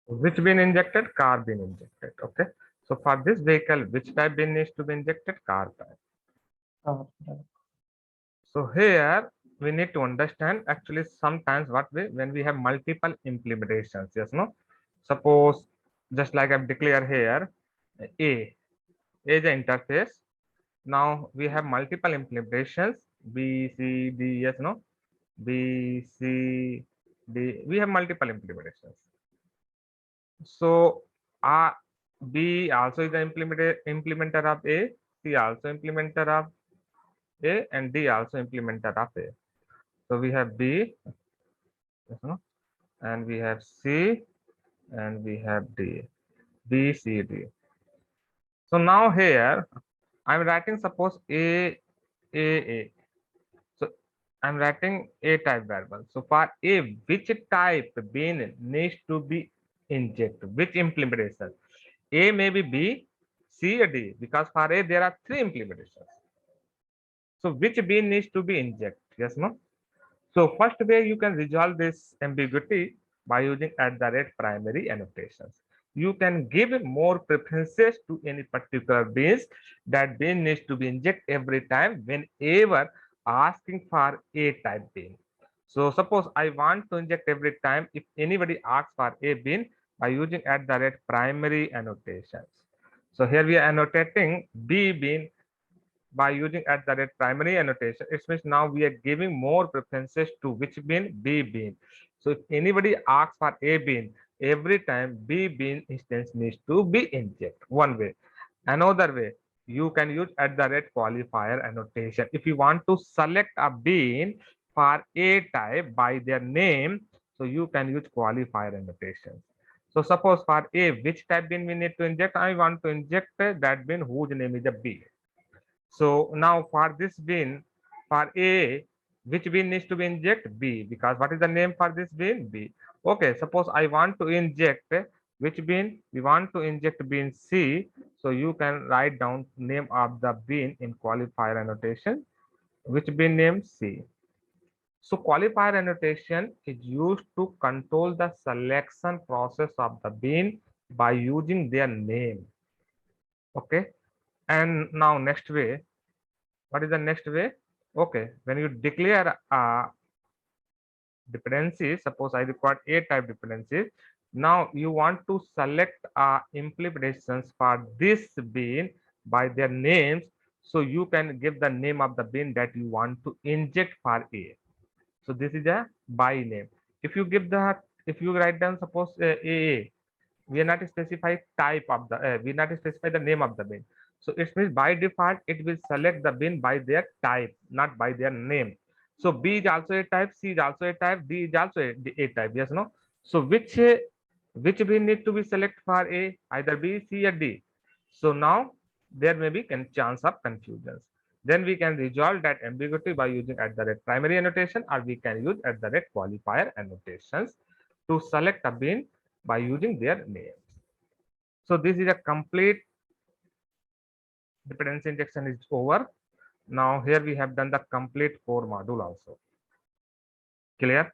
Which bin injected? Car bin injected. Okay. So for this vehicle, which type bin needs to be injected? Car type. Right. So here we need to understand actually sometimes what we when we have multiple implementations. Yes, no. Suppose just like I've declared here, A is the interface. Now we have multiple implementations B, C, D. Yes, no. B, C, D. We have multiple implementations. So B also is the implementer of A, C also implementer of A, and D also implementer of A. So we have B, yes, no? And we have C, and we have D. B, C, D. So now here I'm writing suppose A. So I'm writing A type variable. So for A, which type bin needs to be injected? Which implementation? A may be B, C, or D, because for A there are three implementations. So which bin needs to be injected? Yes, no? So first way you can resolve this ambiguity by using @primary annotations. You can give more preferences to any particular bins. That bin needs to be injected every time whenever asking for A type bin. So suppose I want to inject every time if anybody asks for A bin by using @primary annotations. So here we are annotating B bin by using @primary annotation. It means now we are giving more preferences to which bin? B bin. So if anybody asks for A bin, every time B bin instance needs to be injected. One way. Another way, you can use @qualifier annotation. If you want to select a bin for A type by their name, so you can use qualifier annotation. So suppose for A, which type bin we need to inject? I want to inject that bin whose name is a B. So now for this bin, for A, which bin needs to be inject? B, because what is the name for this bin? B. Okay, suppose I want to inject which bin? We want to inject bin C. So you can write down name of the bin in qualifier annotation. Which bin name? C. So qualifier annotation is used to control the selection process of the bin by using their name. Okay. And now next way, what is the next way? Okay, when you declare dependencies, suppose I require A type dependencies. Now you want to select implementations for this bin by their names. So you can give the name of the bin that you want to inject for A. So this is a by name. If you give the, if you write down suppose A, we are not specify type of the we not specify the name of the bin. So it means by default it will select the bin by their type, not by their name. So B is also a type, C is also a type, D is also a type. Yes, no? So which bin need to be selected for A, either B, C, or D? So now there may be chance of confusions. Then we can resolve that ambiguity by using @primary annotation, or we can use @qualifier annotations to select a bin by using their names. So this is a complete dependency injection is over. Now here we have done the complete core module also. Clear?